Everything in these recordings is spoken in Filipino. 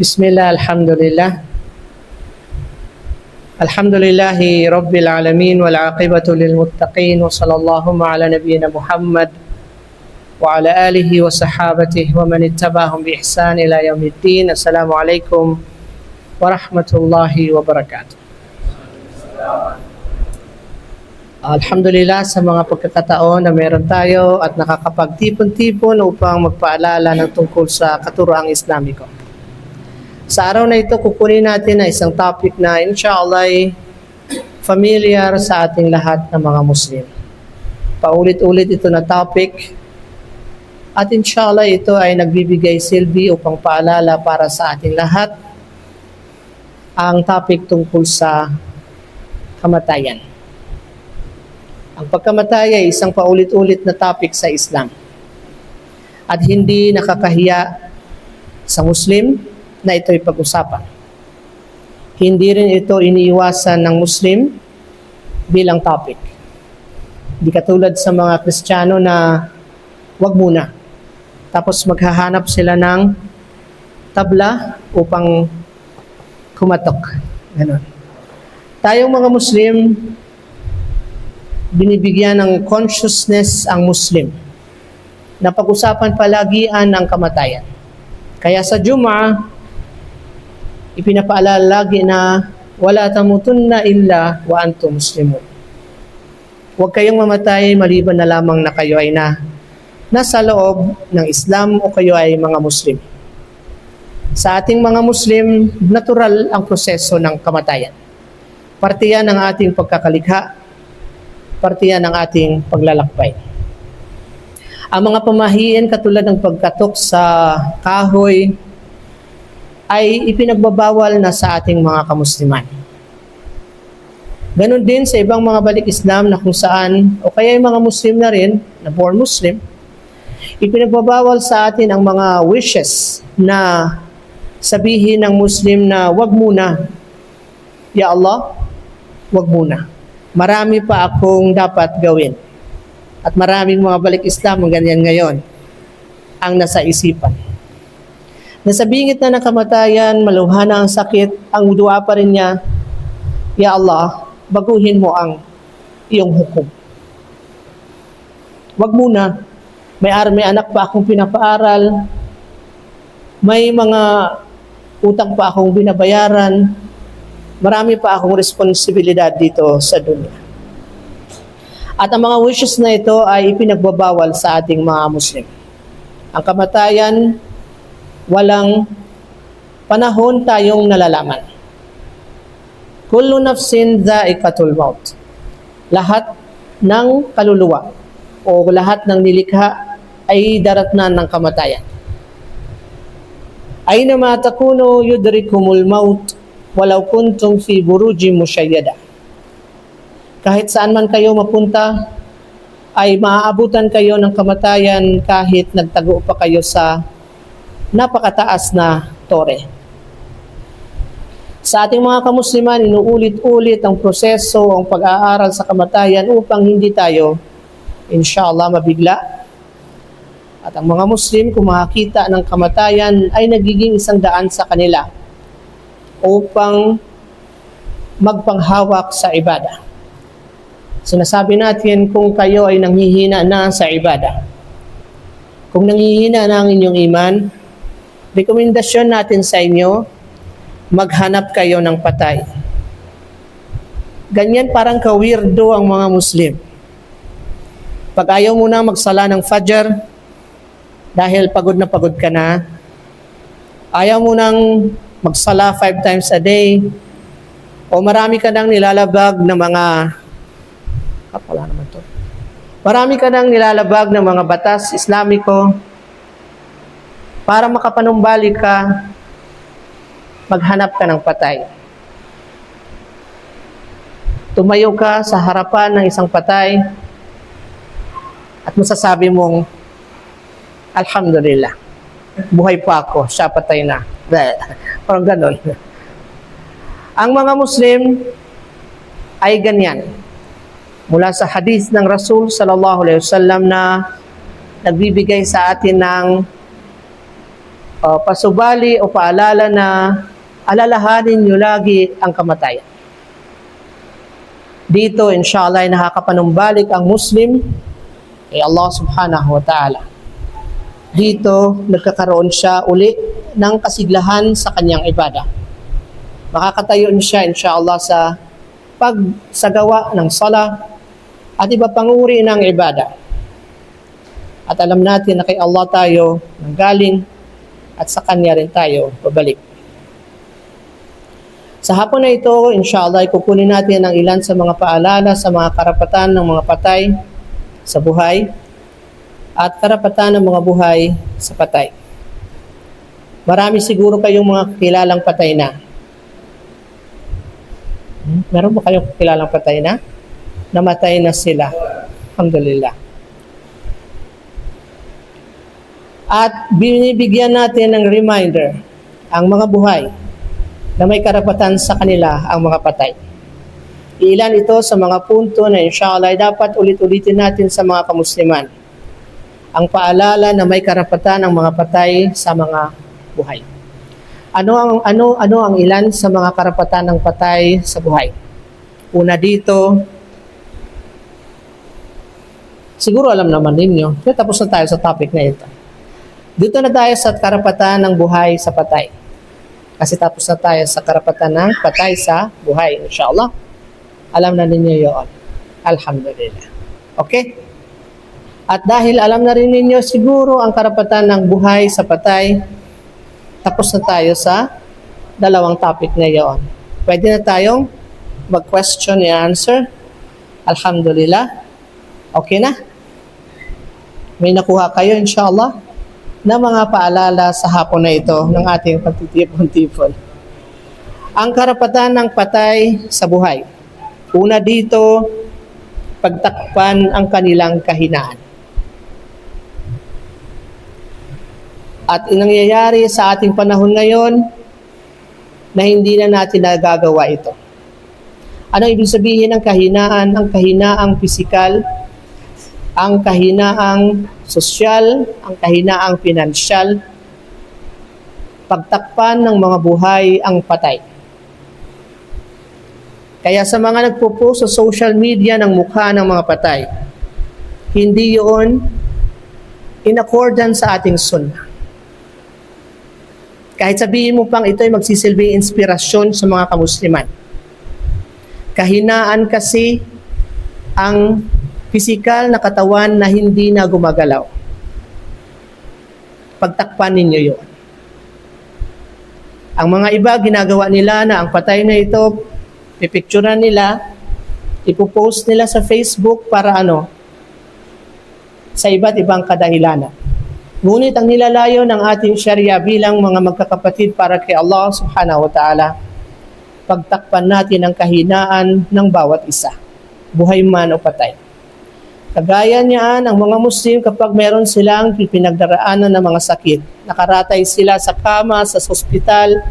Bismillah, alhamdulillah. Alhamdulillahi Rabbil Alamin wal aqibatu lil muttaqin wa sallallahu ala nabiyyina Muhammad wa ala alihi wa sahabatihi wa man ittaba'ahum bi ihsan ila yaumiddin. Assalamu alaikum warahmatullahi wabarakatuh. Alhamdulillah sa mga pagkakataon na meron tayo at nakakapagtipon-tipon upang magpaalala ng tungkol sa katuroang Islamiko. Sa araw na ito, kukunin natin na isang topic na inshallah ay familiar sa ating lahat ng mga Muslim. Paulit-ulit ito na topic at inshallah ito ay nagbibigay silbi upang paalala para sa ating lahat ang topic tungkol sa kamatayan. Ang pagkamatay ay isang paulit-ulit na topic sa Islam at hindi nakakahiya sa Muslim na ito'y pag-usapan. Hindi rin ito iniiwasan ng Muslim bilang topic. Hindi katulad sa mga Kristiyano na wag muna. Tapos maghahanap sila ng tabla upang kumatok. Ganon. Tayong mga Muslim, binibigyan ng consciousness ang Muslim na pag-usapan palagian ang kamatayan. Kaya sa Jum'ah, ipinapaalala lagi na wala tamutunna illa wa antum muslimun. Huwag kayong mamatay maliban na lamang na kayo ay nasa loob ng Islam o kayo ay mga Muslim. Sa ating mga Muslim, natural ang proseso ng kamatayan. Parte yan ng ating pagkakalikha, parte yan ng ating paglalakbay. Ang mga pamahiin katulad ng pagkatok sa kahoy, ay ipinagbabawal na sa ating mga kamusliman. Ganon din sa ibang mga balik Islam na kung saan, o kaya yung mga Muslim na rin, na born Muslim, ipinagbabawal sa atin ang mga wishes na sabihin ng Muslim na wag muna, Ya Allah, wag muna. Marami pa akong dapat gawin. At maraming mga balik Islam ang ganyan ngayon ang nasa isipan. Nasa bingit na ng kamatayan, maluha na ang sakit, ang dua pa rin niya, Ya Allah, baguhin mo ang iyong hukom. Wag muna, may anak pa akong pinapaaral, may mga utang pa akong binabayaran, marami pa akong responsibilidad dito sa dunya. At ang mga wishes na ito ay ipinagbabawal sa ating mga Muslim. Ang kamatayan, walang panahon tayong nalalaman. Kullu nafsin dha'iqatul maut. Lahat ng kaluluwa o lahat ng nilikha ay daratnan ng kamatayan. Aina ma takunu yudrikumul maut walau kuntum fi burujin musyayyada. Kahit saan man kayo mapunta, ay maaabutan kayo ng kamatayan kahit nagtago pa kayo sa napakataas na tore. Sa ating mga kamusliman, inuulit-ulit ang proseso, ang pag-aaral sa kamatayan upang hindi tayo, inshallah, mabigla. At ang mga Muslim, kung makakita ng kamatayan, ay nagiging isang daan sa kanila upang magpanghawak sa ibada. Sinasabi natin kung kayo ay nanghihina na sa ibada. Kung nanghihina na ang inyong iman, rekomendasyon natin sa inyo, maghanap kayo ng patay. Ganyan parang ka-weirdo ang mga Muslim. Pag ayaw mo na magsala ng Fajr, dahil pagod na pagod ka na, ayaw mo nang magsala 5 times a day, o marami ka nang nilalabag ng mga, marami ka nang nilalabag ng mga batas Islamiko, para makapanumbalik ka, maghanap ka ng patay. Tumayo ka sa harapan ng isang patay at masasabi mong, Alhamdulillah, buhay pa ako, siya patay na. Parang ganon. Ang mga Muslim, ay ganyan. Mula sa hadith ng Rasul sallallahu alaihi wasallam na nagbibigay sa atin ng pasubali o paalala na alalahanin nyo lagi ang kamatayan. Dito, inshallah, ay nakakapanumbalik ang Muslim kay Allah subhanahu wa ta'ala. Dito, nagkakaroon siya uli ng kasiglahan sa kanyang ibada. Makakatayo siya, inshallah, sa pagsagawa ng sala at iba pang uri ng ibada. At alam natin na kay Allah tayo nanggaling at sa Kanya rin tayo babalik. Sa hapon na ito, inshallah, kukunin natin ang ilan sa mga paalala sa mga karapatan ng mga patay sa buhay at karapatan ng mga buhay sa patay. Marami siguro kayong mga kilalang patay na. Meron ba kayong kilalang patay na? Namatay na sila. Alhamdulillah. At binibigyan natin ng reminder ang mga buhay na may karapatan sa kanila ang mga patay. Ilan ito sa mga punto na inshallah ay dapat ulit-ulitin natin sa mga kamusliman. Ang paalala na may karapatan ng mga patay sa mga buhay. Ano ang ilan sa mga karapatan ng patay sa buhay? Una dito, siguro alam naman ninyo, kaya tapos na tayo sa topic na ito. Dito na tayo sa karapatan ng buhay sa patay. Kasi tapos na tayo sa karapatan ng patay sa buhay, inshallah. Alam na ninyo yun. Alhamdulillah. Okay? At dahil alam na rin ninyo siguro ang karapatan ng buhay sa patay, tapos na tayo sa dalawang topic na yun. Pwede na tayong mag-question and answer. Alhamdulillah. Okay na? May nakuha kayo, inshallah, na mga paalala sa hapon na ito ng ating pagtitipon-tipon. Ang karapatan ng patay sa buhay. Una dito, pagtakpan ang kanilang kahinaan. At nangyayari sa ating panahon ngayon na hindi na natin nagagawa ito. Ano ibig sabihin ng kahinaan? Ang kahinaang pisikal, ang kahinaang sosyal, ang kahinaang pinansyal, pagtakpan ng mga buhay ang patay. Kaya sa mga nagpo-post sa social media ng mukha ng mga patay, hindi yun in accordance sa ating sunnah. Kahit sabihin mo pang ito ay magsisilbing inspirasyon sa mga kamusliman. Kahinaan kasi ang pisikal na katawan na hindi na gumagalaw. Pagtakpan ninyo yun. Ang mga iba, ginagawa nila na ang patay na ito, pipicturean nila, ipopost nila sa Facebook para sa iba't ibang kadahilanan. Ngunit ang nilalayo ng ating Sharia bilang mga magkakapatid para kay Allah subhanahu wa ta'ala, pagtakpan natin ang kahinaan ng bawat isa, buhay man o patay. Kagaya niyan ang mga Muslim kapag meron silang pinagdaraanan ng mga sakit, nakaratay sila sa kama, sa ospital,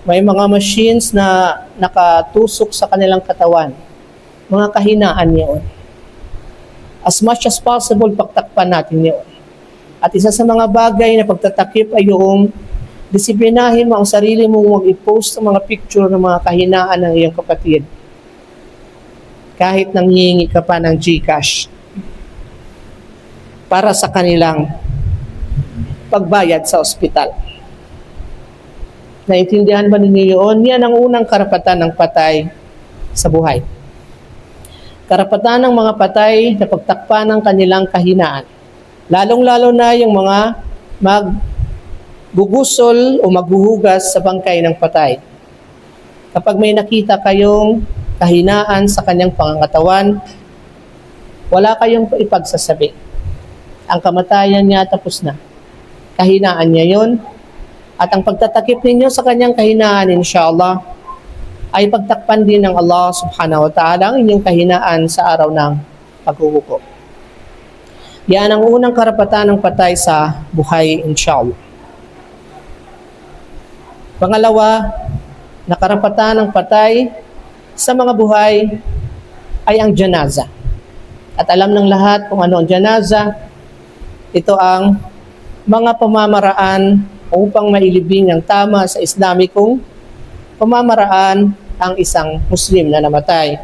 may mga machines na nakatusok sa kanilang katawan, mga kahinaan niyon. As much as possible, pagtakpan natin niyon. At isa sa mga bagay na pagtatakip ay yung disiplinahin mo ang sarili mo, huwag i-post ang mga picture ng mga kahinaan ng iyong kapatid. Kahit nanghihingi ka pa ng GCash para sa kanilang pagbayad sa ospital. Naintindihan ba ninyo yun? Yan ang unang karapatan ng patay sa buhay. Karapatan ng mga patay na pagtakpan ng kanilang kahinaan. Lalong-lalo na yung mga maggugusol o maghuhugas sa bangkay ng patay. Kapag may nakita kayong kahinaan sa kanyang pangangatawan, wala kayong ipagsasabi. Ang kamatayan niya tapos na. Kahinaan niya yon. At ang pagtatakip ninyo sa kanyang kahinaan, inshallah, ay pagtakpan din ng Allah subhanahu wa ta'ala ang inyong kahinaan sa araw ng paghuhukom. Yan ang unang karapatan ng patay sa buhay, inshallah. Pangalawa, na karapatan ng patay sa mga buhay ay ang janaza. At alam ng lahat kung ano ang janaza. Ito ang mga pamamaraan upang mailibing ng tama sa Islamikong pamamaraan ang isang Muslim na namatay.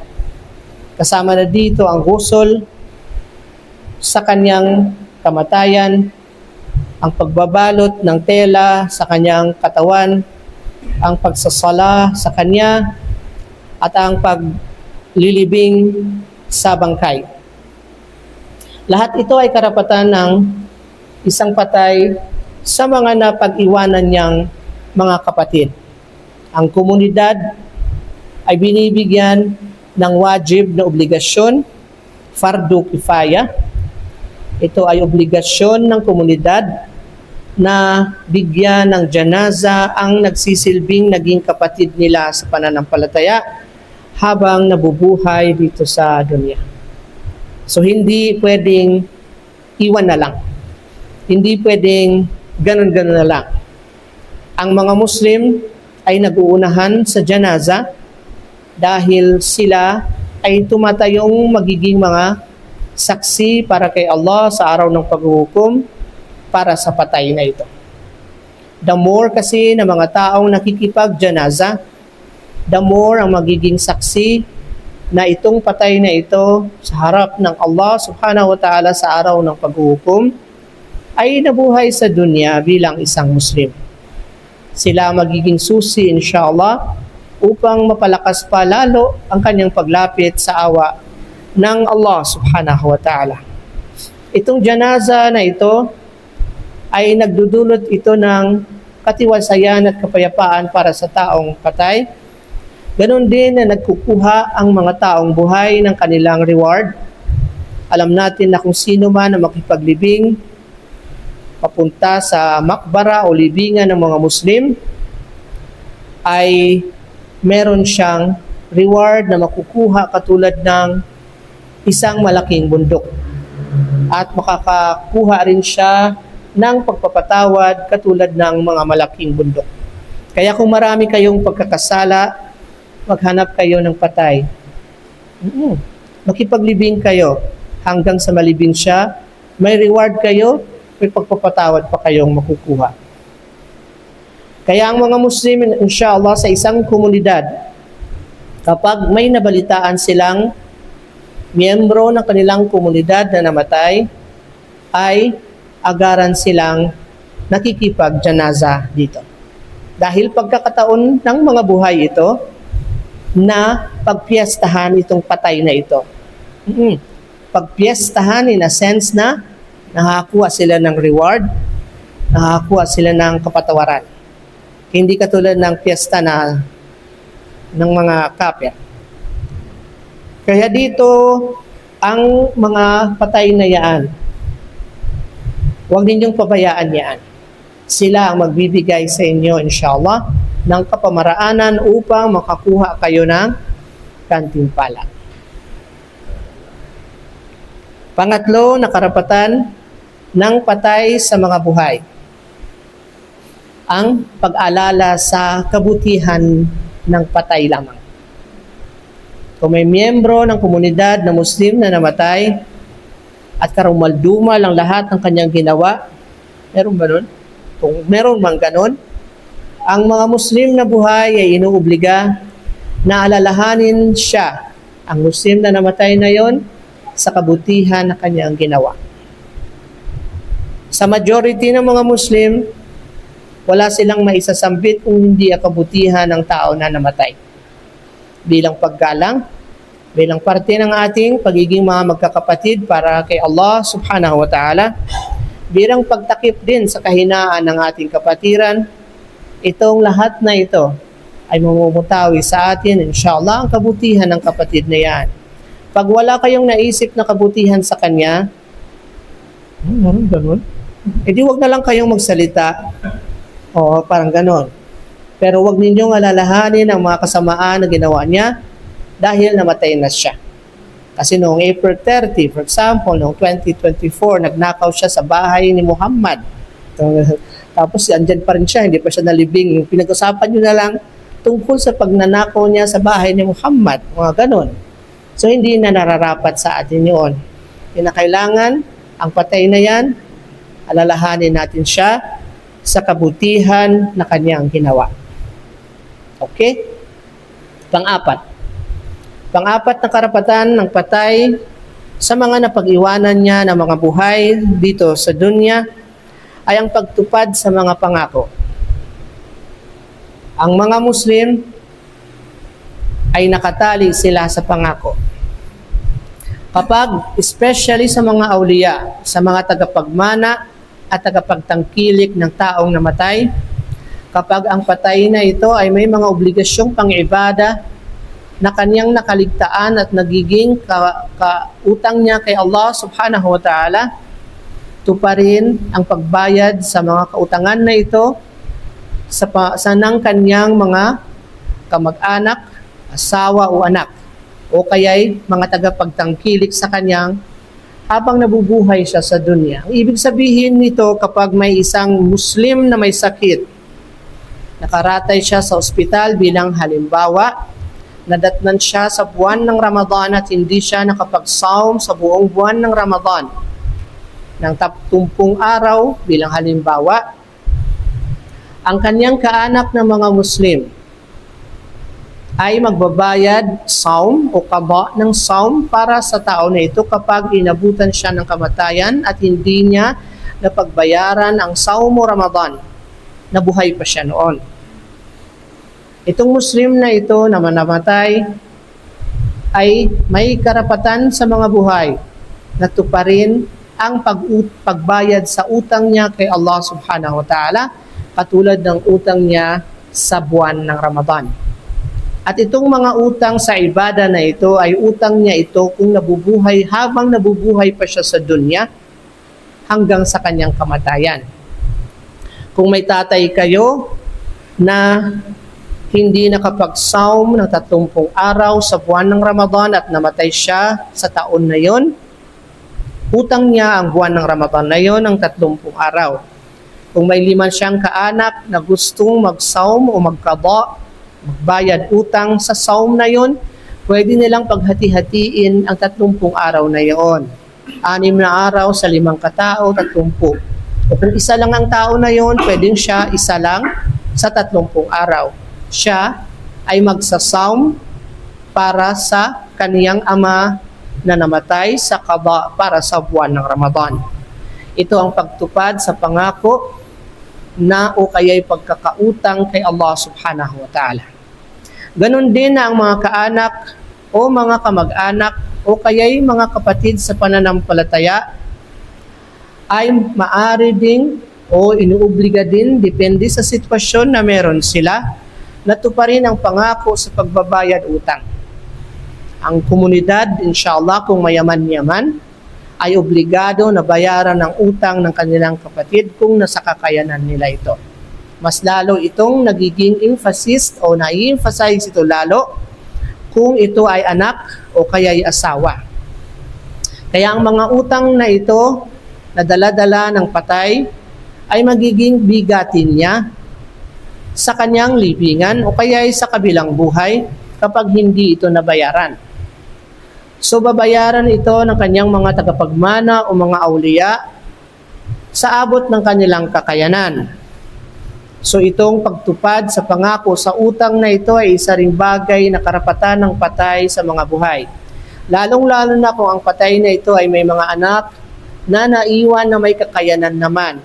Kasama na dito ang ghusl sa kanyang kamatayan, ang pagbabalot ng tela sa kanyang katawan, ang pagsasala sa kanya, at ang paglilibing sa bangkay. Lahat ito ay karapatan ng isang patay sa mga napag-iwanan niyang mga kapatid. Ang komunidad ay binibigyan ng wajib na obligasyon, fardu kifaya. Ito ay obligasyon ng komunidad na bigyan ng janaza ang nagsisilbing naging kapatid nila sa pananampalataya habang nabubuhay dito sa dunya. So hindi pwedeng iwan na lang. Hindi pwedeng ganun-ganun na lang. Ang mga Muslim ay nag-uunahan sa janaza dahil sila ay tumatayong magiging mga saksi para kay Allah sa araw ng paghuhukom para sa patay na ito. The more kasi na mga taong nakikipag-janaza, the more ang magiging saksi na itong patay na ito sa harap ng Allah subhanahu wa ta'ala sa araw ng paghuhukom ay nabuhay sa dunya bilang isang Muslim. Sila magiging susi inshallah upang mapalakas pa lalo ang kanyang paglapit sa awa ng Allah subhanahu wa ta'ala. Itong janaza na ito ay nagdudulot ito ng katiwasayan at kapayapaan para sa taong patay. Ganon din na nagkukuha ang mga taong buhay ng kanilang reward. Alam natin na kung sino man na makipaglibing papunta sa makbara o libingan ng mga Muslim ay meron siyang reward na makukuha katulad ng isang malaking bundok. At makakakuha rin siya ng pagpapatawad katulad ng mga malaking bundok. Kaya kung marami kayong pagkakasala, maghanap kayo ng patay. Makipaglibing kayo hanggang sa malibing siya. May reward kayo, may pagpapatawad pa kayong makukuha. Kaya ang mga Muslim, inshallah, sa isang komunidad, kapag may nabalitaan silang miyembro ng kanilang komunidad na namatay, ay agaran silang nakikipag-janaza dito. Dahil pagkakataon ng mga buhay ito, na pagpiestahan itong patay na ito. Pagpiestahan in a sense na nakakuha sila ng reward, nakakuha sila ng kapatawaran. Hindi katulad ng piyesta na ng mga kapya. Kaya dito, ang mga patay na yaan, huwag ninyong pabayaan yan. Sila ang magbibigay sa inyo, inshallah, ng kapamaraanan upang makakuha kayo ng gantimpala. Pangatlo na karapatan ng patay sa mga buhay. Ang pag-alala sa kabutihan ng patay lamang. Kung may miyembro ng komunidad na Muslim na namatay at karumaldumal ang lahat ng kanyang ginawa, meron ba nun? Kung meron mang ganon, ang mga Muslim na buhay ay inuobliga na alalahanin siya, ang Muslim na namatay na yon, sa kabutihan na kanyang ginawa. Sa majority ng mga Muslim, wala silang maisasambit kung hindi ang kabutihan ng tao na namatay. Bilang paggalang, bilang parte ng ating pagiging mga magkakapatid para kay Allah subhanahu wa ta'ala, bilang pagtakip din sa kahinaan ng ating kapatiran, itong lahat na ito ay mamumutawi sa atin, inshallah, ang kabutihan ng kapatid na yan. Pag wala kayong naisip na kabutihan sa kanya, ganun. Di wag na lang kayong magsalita. O parang ganon. Pero wag ninyong alalahanin ang mga kasamaan na ginawa niya dahil namatay na siya. Kasi noong April 30, for example, noong 2024, nagnakaw siya sa bahay ni Muhammad. Tapos andyan pa rin siya, hindi pa siya nalibing. Yung pinag-usapan nyo na lang tungkol sa pagnanakaw niya sa bahay ni Muhammad, mga ganon. So hindi na nararapat sa atin yun. Kinakailangan, ang patay na yan, alalahanin natin siya sa kabutihan na kanyang ginawa. Okay? Pang-apat. Pang-apat na karapatan ng patay sa mga napag-iwanan niya ng mga buhay dito sa dunya ay ang pagtupad sa mga pangako. Ang mga Muslim ay nakatali sila sa pangako. Kapag, especially sa mga awliya, sa mga tagapagmana at tagapagtangkilik ng taong namatay, kapag ang patay na ito ay may mga obligasyong pang-ibada na kanyang nakaligtaan at nagiging kautang niya kay Allah subhanahu wa ta'ala, tuparin ang pagbayad sa mga kautangan na ito sa ng kanyang mga kamag-anak, asawa o anak, o kaya'y mga tagapagtangkilik sa kanyang habang nabubuhay siya sa dunya. Ang ibig sabihin nito, kapag may isang Muslim na may sakit, nakaratay siya sa ospital bilang halimbawa, nadatnan siya sa buwan ng Ramadan at hindi siya nakapag-saum sa buong buwan ng Ramadan ng 30 araw bilang halimbawa, ang kanyang kaanak ng mga Muslim ay magbabayad saum o qada ng saum para sa tao na ito kapag inabutan siya ng kamatayan at hindi niya napagbayaran ang saum o Ramadan. Nabuhay pa siya noon. Itong Muslim na ito na namatay ay may karapatan sa mga buhay na tuparin ang pagbayad sa utang niya kay Allah subhanahu wa ta'ala, katulad ng utang niya sa buwan ng Ramadan. At itong mga utang sa ibada na ito ay utang niya ito kung nabubuhay, habang nabubuhay pa siya sa dunya hanggang sa kanyang kamatayan. Kung may tatay kayo na hindi nakapag-saum ng 30 araw sa buwan ng Ramadan at namatay siya sa taon na yon, utang niya ang buwan ng Ramadan na yon ng 30 araw. Kung may 5 siyang kaanak na gustong mag-saum o magqada, magbayad utang sa saum na yon, pwede nilang paghati-hatiin ang 30 araw na yon. 6 na araw sa 5 katao, 30. O kung isa lang ang tao na yon, pwedeng siya isa lang sa 30 araw. Siya ay magsasaum para sa kaniyang ama na namatay sa qada para sa buwan ng Ramadan. Ito ang pagtupad sa pangako na o kaya'y pagkakautang kay Allah subhanahu wa ta'ala. Ganon din na ang mga kaanak o mga kamag-anak o kaya'y mga kapatid sa pananampalataya ay maari ding o inuobliga din, depende sa sitwasyon na meron sila, na tuparin ang pangako sa pagbabayad utang. Ang komunidad, inshallah, kung mayaman-yaman, ay obligado na bayaran ang utang ng kanilang kapatid kung nasa kakayanan nila ito. Mas lalo itong nagiging emphasis o nai-emphasize ito lalo kung ito ay anak o kaya'y asawa. Kaya ang mga utang na ito na dala-dala ng patay ay magiging bigatin niya sa kanyang libingan o kaya'y sa kabilang buhay kapag hindi ito nabayaran. So babayaran ito ng kanyang mga tagapagmana o mga awliya sa abot ng kanilang kakayanan. So itong pagtupad sa pangako sa utang na ito ay isa ring bagay na karapatan ng patay sa mga buhay. Lalong-lalo na kung ang patay na ito ay may mga anak na naiwan na may kakayanan naman.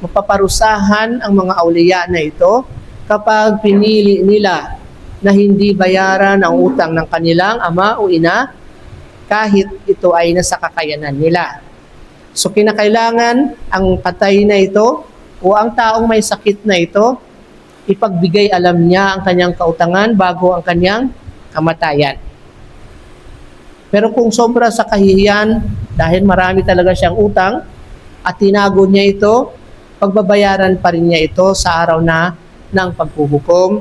Mapaparusahan ang mga awliya na ito kapag pinili nila na hindi bayaran ang utang ng kanilang ama o ina kahit ito ay nasa kakayanan nila. So kinakailangan ang patay na ito o ang taong may sakit na ito, ipagbigay alam niya ang kanyang kautangan bago ang kanyang kamatayan. Pero kung sobra sa kahihiyan, dahil marami talaga siyang utang at tinago niya ito, pagbabayaran pa rin niya ito sa araw na ng paghuhukom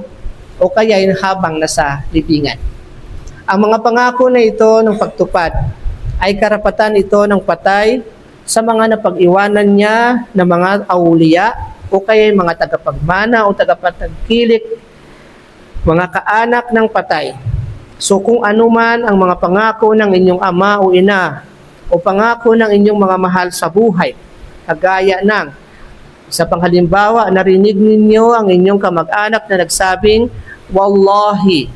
o kaya habang nasa libingan. Ang mga pangako na ito ng pagtupad ay karapatan ito ng patay sa mga napag-iwanan niya ng mga awliya o kaya mga tagapagmana o tagapagtangkilik, mga kaanak ng patay. So kung ano man ang mga pangako ng inyong ama o ina o pangako ng inyong mga mahal sa buhay, kagaya ng sa panghalimbawa, narinig ninyo ang inyong kamag-anak na nagsabing, Wallahi,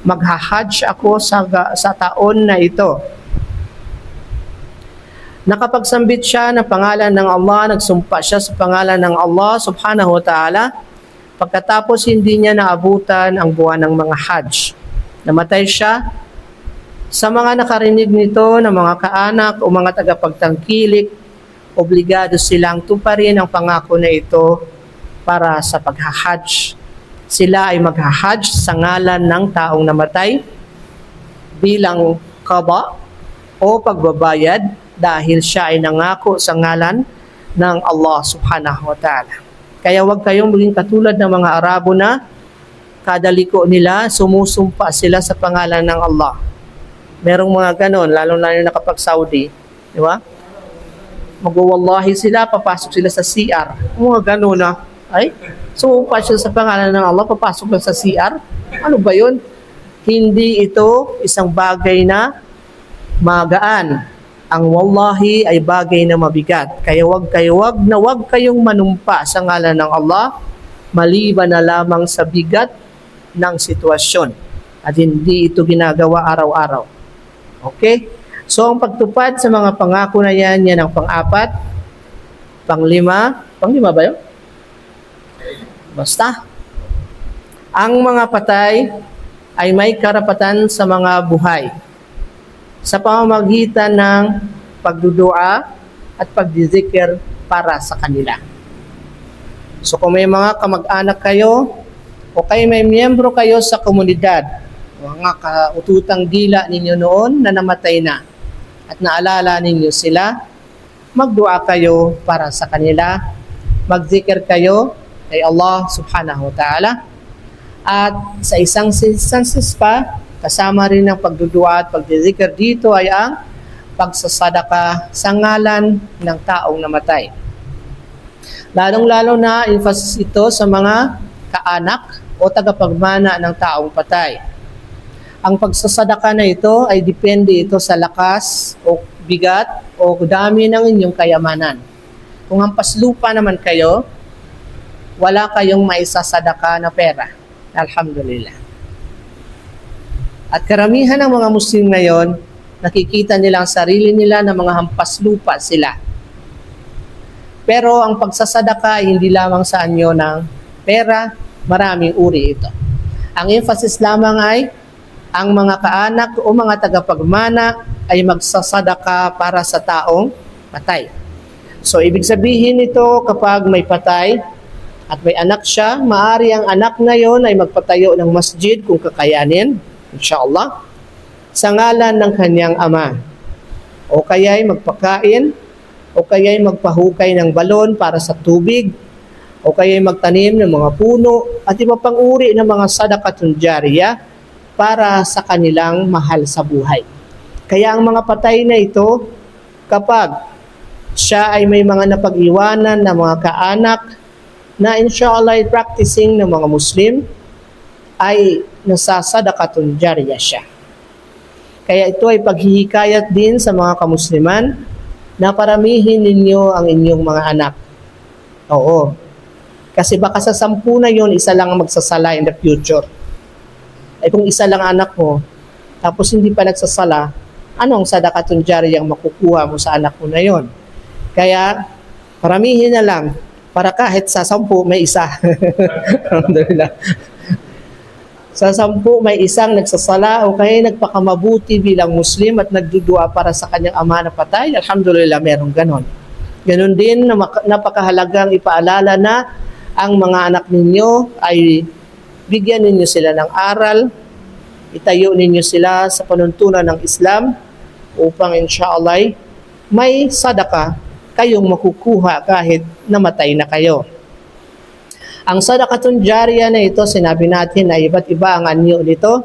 maghahajj ako sa taon na ito. Nakapagsambit siya ng pangalan ng Allah, nagsumpa siya sa pangalan ng Allah subhanahu wa ta'ala, pagkatapos hindi niya naabutan ang buwan ng mga hajj. Namatay siya. Sa mga nakarinig nito ng mga kaanak o mga tagapagtangkilik, obligado silang tuparin ang pangako na ito para sa paghahajj. Sila ay maghahajj sa ngalan ng taong namatay bilang qada o pagbabayad dahil siya ay nangako sa ngalan ng Allah subhanahu wa ta'ala. Kaya huwag kayong maging katulad ng mga Arabo na kada liko nila, sumusumpa sila sa pangalan ng Allah. Merong mga ganon, lalo na yung nakapag-Saudi. Di ba? Magwawallahi sila, papasok sila sa CR. Mga ganon na, ay, sumumpa sila sa pangalan ng Allah, papasok lang sa CR. Ano ba yun? Hindi ito isang bagay na magaan. Ang wallahi ay bagay na mabigat. Kaya wag kayong manumpa sa ngalan ng Allah, maliban na lamang sa bigat ng sitwasyon. At hindi ito ginagawa araw-araw. Okay? So, ang pagtupad sa mga pangako na yan ang pang-apat, panglima ba yun? Basta. Ang mga patay ay may karapatan sa mga buhay sa pamamagitan ng pagdudua at pagdizikir para sa kanila. So kung may mga kamag-anak kayo o kayo may miyembro kayo sa komunidad, mga kaututang dila ninyo noon na namatay na at naalala ninyo sila, magdua kayo para sa kanila, magzikir kayo kay Allah subhanahu wa ta'ala. At sa isang instances pa, kasama rin ng pagdudua at pagdizikir dito ay ang pagsasadaka sa ngalan ng taong namatay. Lalong-lalo na emphasis ito sa mga kaanak o tagapagmana ng taong patay. Ang pagsasadaka na ito ay depende ito sa lakas o bigat o dami ng inyong kayamanan. Kung hampas lupa naman kayo, wala kayong maisasadaka na pera. Alhamdulillah. At karamihan ng mga Muslim ngayon, nakikita nila ang sarili nila na mga hampas lupa sila. Pero ang pagsasadaka ay hindi lamang sa anyo ng pera, maraming uri ito. Ang emphasis lamang ay ang mga kaanak o mga tagapagmana ay magsasadaka para sa taong patay. So ibig sabihin nito kapag may patay at may anak siya, maaari ang anak ngayon ay magpatayo ng masjid kung kakayanin, inshallah, sa ngalan ng kanyang ama. O kaya'y magpakain, o kaya'y magpahukay ng balon para sa tubig, o kaya'y magtanim ng mga puno, at iba pang uri ng mga sadaqatun jariyah para sa kanilang mahal sa buhay. Kaya ang mga patay na ito, kapag siya ay may mga napag-iwanan na mga kaanak na inshallah ay practicing ng mga Muslim, ay nasasadaqatun jariyah siya. Kaya ito ay paghihikayat din sa mga kamusliman na paramihin ninyo ang inyong mga anak. Oo. Kasi baka sa 10 na yun, isa lang ang magsasala in the future. Ay kung isa lang anak mo, tapos hindi pa nagsasala, anong sadaqatun jariyah ang makukuha mo sa anak mo na yon? Kaya paramihin na lang para kahit sa 10 may isa. Alhamdulillah. Sa 10 may isang nagsasala o kaya nagpakamabuti bilang Muslim at nagdudua para sa kanyang ama na patay. Alhamdulillah, merong ganon. Ganon din na napakahalagang ipaalala na ang mga anak ninyo ay bigyan ninyo sila ng aral, itayo ninyo sila sa panuntunan ng Islam upang inshallah may sadaka kayong makukuha kahit namatay na kayo. Ang sadaqatun jariyah na ito, sinabi natin na iba't iba ang anyo nito,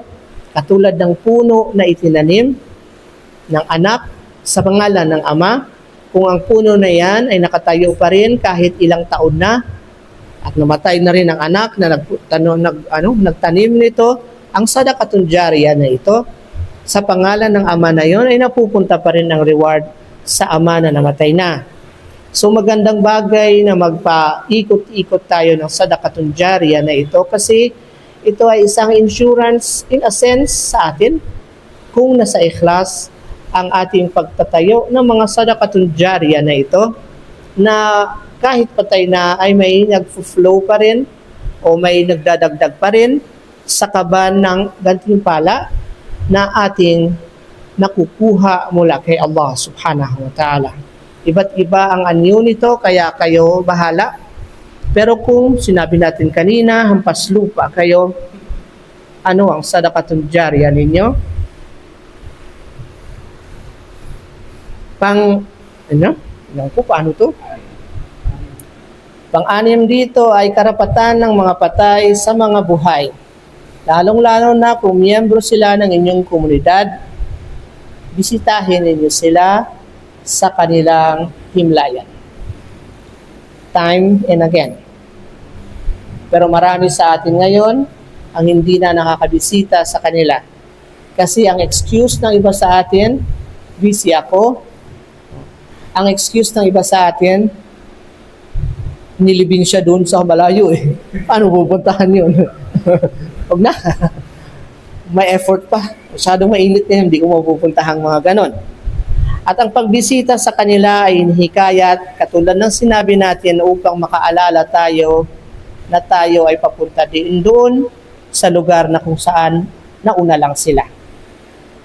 katulad ng puno na itinanim ng anak sa pangalan ng ama. Kung ang puno na yan ay nakatayo pa rin kahit ilang taon na at namatay na rin ang anak na nagtanim nito, ang sadaqatun jariyah na ito, sa pangalan ng ama na yon ay napupunta pa rin ang reward sa ama na namatay na. So magandang bagay na magpaikot-ikot tayo ng sadaqatun jariyah na ito kasi ito ay isang insurance in a sense sa atin kung nasa ikhlas ang ating pagtatayo ng mga sadaqatun jariyah na ito na kahit patay na ay may nag-flow pa rin o may nagdadagdag pa rin sa kaban ng gantimpala na ating nakukuha mula kay Allah subhanahu wa ta'ala. Iba't iba ang anyo nito, kaya kayo bahala. Pero kung sinabi natin kanina, hampas lupa kayo, ano ang sadaqatun jariyah ninyo? Paano to? Pang-anim dito ay karapatan ng mga patay sa mga buhay. Lalong-lalo na kung miyembro sila ng inyong komunidad, bisitahin ninyo sila sa kanilang himlayan. Time and again. Pero marami sa atin ngayon ang hindi na nakakabisita sa kanila. Kasi ang excuse ng iba sa atin, busy ako. Ang excuse ng iba sa atin, nilibing siya doon sa malayo eh. Paano pupuntahan yun? Huwag na. May effort pa. Masyadong mainit na hindi ko mapupuntahan mga ganon. At ang pagbisita sa kanila ay hinihikayat, katulad ng sinabi natin upang makaalala tayo na tayo ay papunta din doon sa lugar na kung saan nauna lang sila.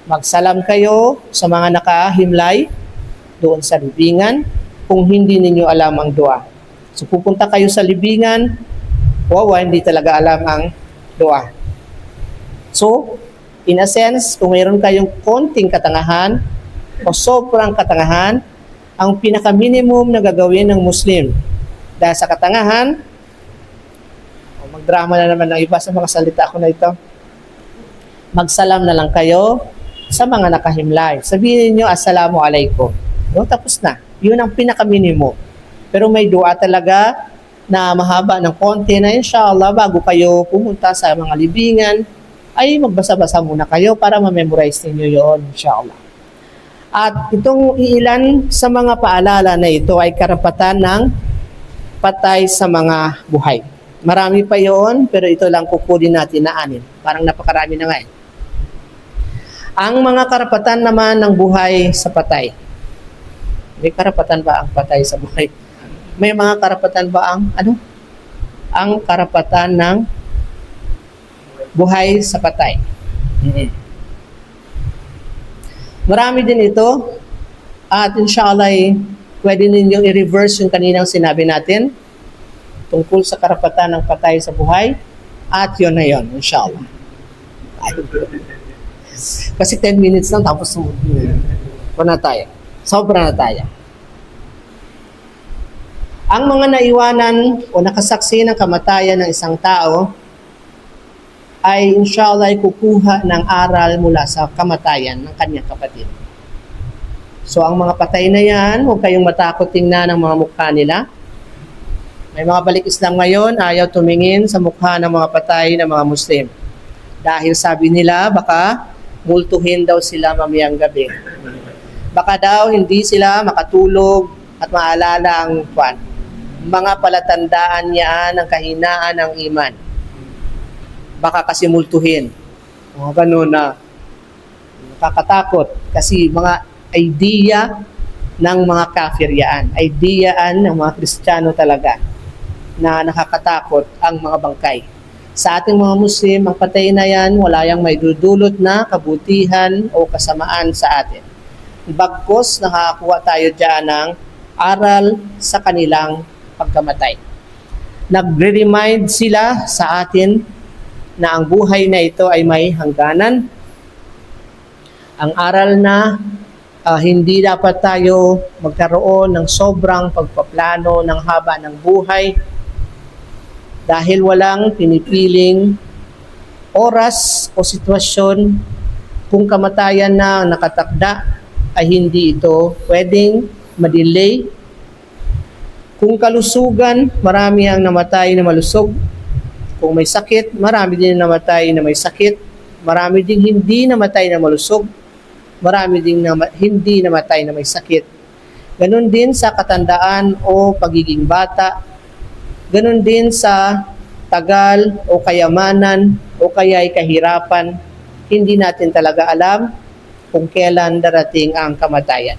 Magsalam kayo sa mga nakahimlay doon sa libingan kung hindi ninyo alam ang dua. So pupunta kayo sa libingan, hindi talaga alam ang dua. So, in a sense, kung mayroon kayong konting katangahan o sobrang katangahan, ang pinaka-minimum na gagawin ng Muslim dahil sa katangahan, magdrama na naman ng iba sa mga salita ko na ito, magsalam na lang kayo sa mga nakahimlay. Sabihin niyo, Assalamu alaikum. Tapos na. Yun ang pinaka-minimum. Pero may dua talaga na mahaba ng konti na inshallah bago kayo pumunta sa mga libingan, ay magbasa-basa muna kayo para ma-memorize ninyo yun, inshallah. At itong iilan sa mga paalala na ito ay karapatan ng patay sa mga buhay. Marami pa yon, pero ito lang kukunin natin na 6. Parang napakarami na nga eh. Ang mga karapatan naman ng buhay sa patay. May karapatan ba ang patay sa buhay? May mga karapatan ba ang karapatan ng buhay sa patay. Marami din ito at inshallah pwede ninyong i-reverse yung kaninang sinabi natin tungkol sa karapatan ng patay sa buhay at yun na yun, inshallah. Kasi 10 minutes lang tapos na tayo. Sobra na tayo. Ang mga naiwanan o nakasaksi ng kamatayan ng isang tao ay inshallah kukuha ng aral mula sa kamatayan ng kanyang kapatid. So ang mga patay na yan, huwag kayong matakot tingnan ang mga mukha nila. May mga balik Islam ngayon, ayaw tumingin sa mukha ng mga patay ng mga Muslim. Dahil sabi nila, baka multuhin daw sila mamayang gabi. Baka daw hindi sila makatulog at maalala ang mga palatandaan niya ng kahinaan ng iman. Baka kasi multuhin. Mga ganun na nakakatakot kasi mga idea ng mga kafir yan. Ideyaan ng mga Kristiyano talaga na nakakatakot ang mga bangkay. Sa ating mga Muslim, ang patay na yan, wala yang may dudulot na kabutihan o kasamaan sa atin. Bagkos, nakakakuha tayo dyan ng aral sa kanilang pagkamatay. Nagre-remind sila sa atin na ang buhay na ito ay may hangganan. Ang aral na hindi dapat tayo magkaroon ng sobrang pagpaplano ng haba ng buhay dahil walang pinipiling oras o sitwasyon. Kung kamatayan na nakatakda ay hindi ito pwedeng madelay. Kung kalusugan, marami ang namatay na malusog. Kung may sakit, marami din namatay na may sakit. Marami ding hindi namatay na malusog. Marami ding hindi namatay na may sakit. Ganon din sa katandaan o pagiging bata. Ganon din sa tagal o kayamanan o kaya'y kahirapan. Hindi natin talaga alam kung kailan darating ang kamatayan.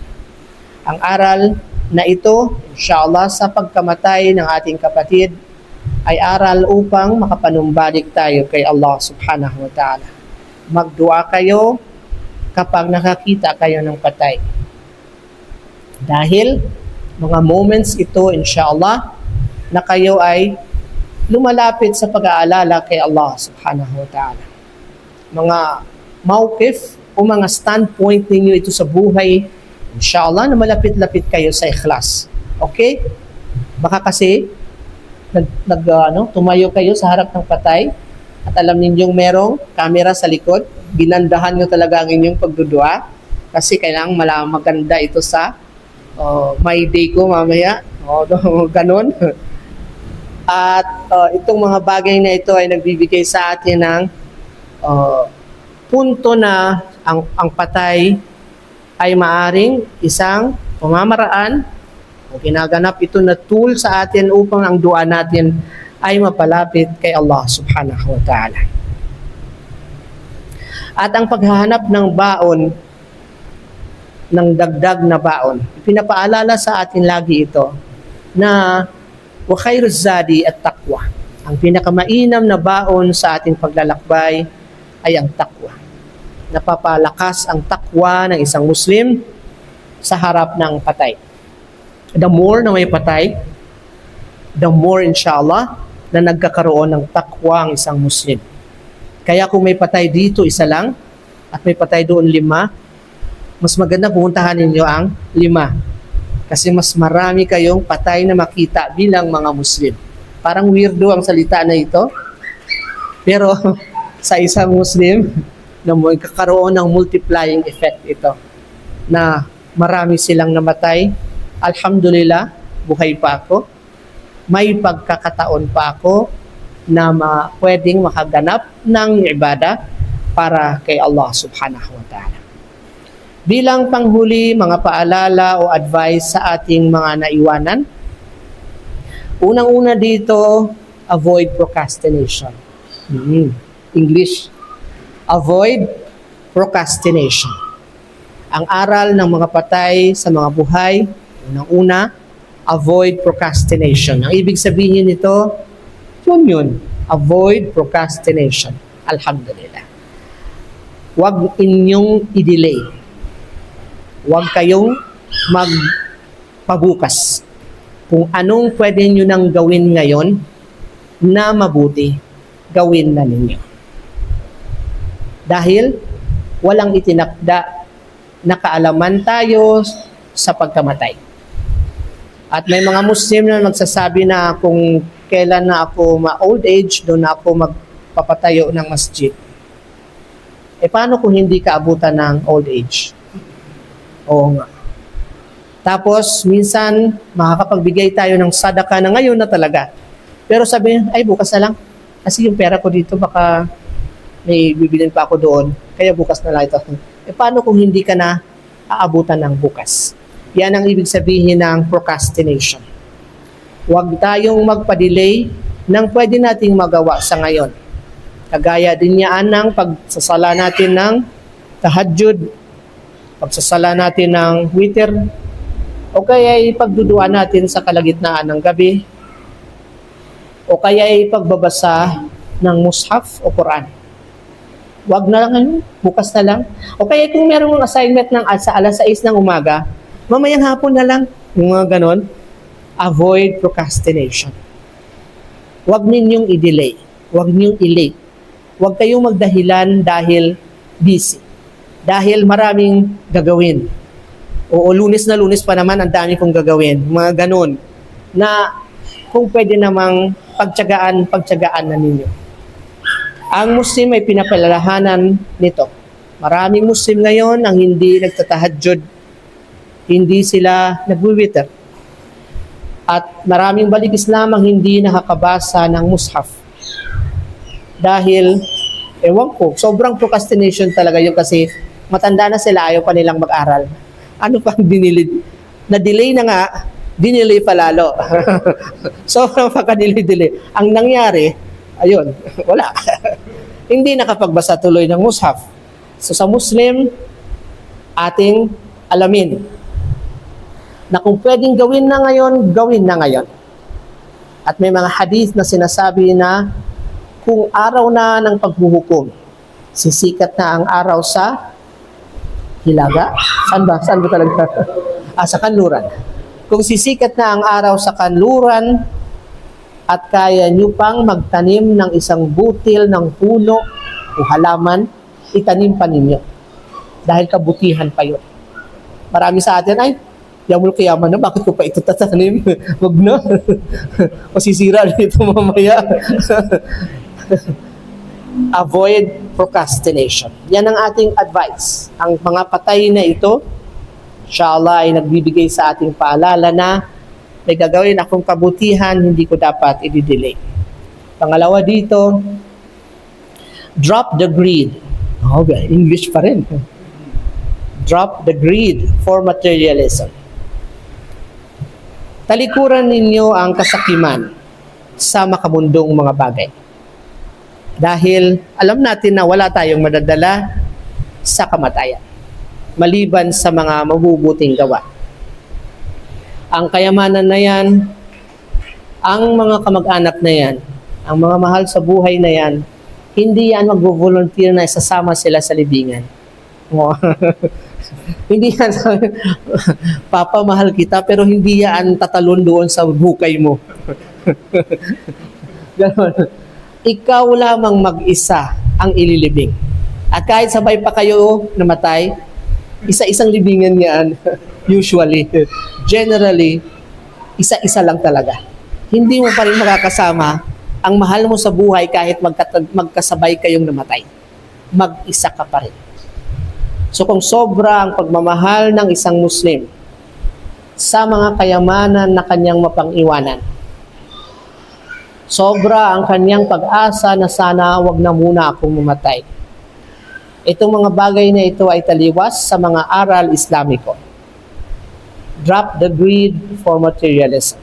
Ang aral na ito, inshallah, sa pagkamatay ng ating kapatid ay aral upang makapanumbalik tayo kay Allah subhanahu wa ta'ala. Magdua kayo kapag nakakita kayo ng patay. Dahil mga moments ito, inshallah, na kayo ay lumalapit sa pag-aalala kay Allah subhanahu wa ta'ala. Mga mawqif o mga standpoint ninyo ito sa buhay, inshallah, na malapit-lapit kayo sa ikhlas. Okay? Baka kasi, tumayo kayo sa harap ng patay at alam ninyong merong camera sa likod, binandahan nyo talaga ang inyong pagdudua kasi kailangan maganda ito sa my day ko mamaya. Ganon. At itong mga bagay na ito ay nagbibigay sa atin ng punto na ang patay ay maaring isang pamamaraan o ginaganap ito na tool sa atin upang ang dua natin ay mapalapit kay Allah subhanahu wa ta'ala. At ang paghahanap ng baon, ng dagdag na baon, pinapaalala sa atin lagi ito na wa khairuz zadi at taqwa. Ang pinakamainam na baon sa ating paglalakbay ay ang taqwa. Napapalakas ang taqwa ng isang Muslim sa harap ng patay. The more na may patay, the more inshallah na nagkakaroon ng taqwa ang isang Muslim. Kaya kung may patay dito, isa lang, at may patay doon 5, mas maganda pumuntahan ninyo ang 5. Kasi mas marami kayong patay na makita bilang mga Muslim. Parang weirdo ang salita na ito. Pero sa isang Muslim, na magkakaroon ng multiplying effect ito. Na marami silang namatay. Alhamdulillah, buhay pa ako. May pagkakataon pa ako na pwedeng makaganap ng ibada para kay Allah subhanahu wa ta'ala. Bilang panghuli, mga paalala o advice sa ating mga naiwanan. Unang-una dito, avoid procrastination. English. Avoid procrastination. Ang aral ng mga patay sa mga buhay, unang-una, avoid procrastination. Ang ibig sabihin nito, yun. Avoid procrastination. Alhamdulillah. Huwag inyong i-delay. Huwag kayong magpabukas. Kung anong pwede nyo nang gawin ngayon na mabuti, gawin na ninyo. Dahil walang itinakda na kaalaman tayo sa pagkamatay. At may mga Muslim na nagsasabi na kung kailan na ako ma-old age, doon na ako magpapatayo ng masjid. Paano kung hindi ka abutan ng old age? Oo nga. Tapos, minsan, makakapagbigay tayo ng sadaka na ngayon na talaga. Pero sabi, ay bukas na lang. Kasi yung pera ko dito, baka may bibilin pa ako doon. Kaya bukas na lang ito. Paano kung hindi ka na aabutan ng bukas? Yan ang ibig sabihin ng procrastination. Huwag tayong magpa-delay ng pwede nating magawa sa ngayon. Kagaya din yan ng pagsasala natin ng tahajjud, pagsasala natin ng witr, o kaya ipagdudua natin sa kalagitnaan ng gabi, o kaya ipagbabasa ng mushaf o Quran. Huwag na lang, bukas na lang. O kaya kung meron mong assignment ng sa alas 6 ng umaga, mamayang hapon na lang, yung mga ganon. Avoid procrastination. Huwag ninyong i-delay. Huwag ninyong i-late. Huwag kayong magdahilan dahil busy. Dahil maraming gagawin. O lunes na lunes pa naman, ang dami kong gagawin. Mga ganon. Na kung pwede namang pagtyagaan na ninyo. Ang Muslim ay pinapalalahanan nito. Maraming Muslim ngayon ang hindi nagtatahajjud, hindi sila nagwiwitr. At maraming balik Islam ang hindi nakakabasa ng mushaf. Dahil Ewan ko, sobrang procrastination talaga yun kasi matanda na sila, ayaw pa nilang mag-aral. Ano pang dinilid? Na-delay na nga, dinilay pa lalo. Sobrang pagka-delay-delay. Ang nangyari, ayun, wala. Hindi nakapagbasa tuloy ng mushaf. So sa Muslim, ating alamin na kung pwedeng gawin na ngayon, gawin na ngayon. At may mga hadith na sinasabi na kung araw na ng paghuhukom, sisikat na ang araw sa hilaga. Saan ba? Saan ba talaga? Sa kanluran. Kung sisikat na ang araw sa kanluran at kaya nyo pang magtanim ng isang butil ng puno o halaman, itanim pa ninyo. Dahil kabutihan pa yun. Marami sa atin, ay, yamul kayaman na, bakit ko pa ito tatanim? Wag na. Masisira dito mamaya. Avoid procrastination. Yan ang ating advice. Ang mga patay na ito, inshallah, ay nagbibigay sa ating paalala na may gagawin akong kabutihan, hindi ko dapat i-delay. Pangalawa dito, drop the greed. Okay, English pa rin. Drop the greed for materialism. Talikuran ninyo ang kasakiman sa makamundong mga bagay. Dahil alam natin na wala tayong madadala sa kamatayan, maliban sa mga mabubuting gawa. Ang kayamanan na yan, ang mga kamag-anak na yan, ang mga mahal sa buhay na yan, hindi yan mag-volunteer na isasama sila sa libingan. Hindi yan, Papa, mahal kita, pero hindi yan tatalon doon sa bukay mo. Ganon. Ikaw lamang mag-isa ang ililibing. At kahit sabay pa kayo namatay, isa-isang libingan yan, usually. Generally, isa-isa lang talaga. Hindi mo pa rin makakasama ang mahal mo sa buhay kahit magkasabay kayong namatay. Mag-isa ka pa rin. So kung sobra ang pagmamahal ng isang Muslim sa mga kayamanan na kanyang mapang-iwanan, sobra ang kanyang pag-asa na sana wag na muna akong mamatay. Itong mga bagay na ito ay taliwas sa mga aral Islamiko. Drop the greed for materialism.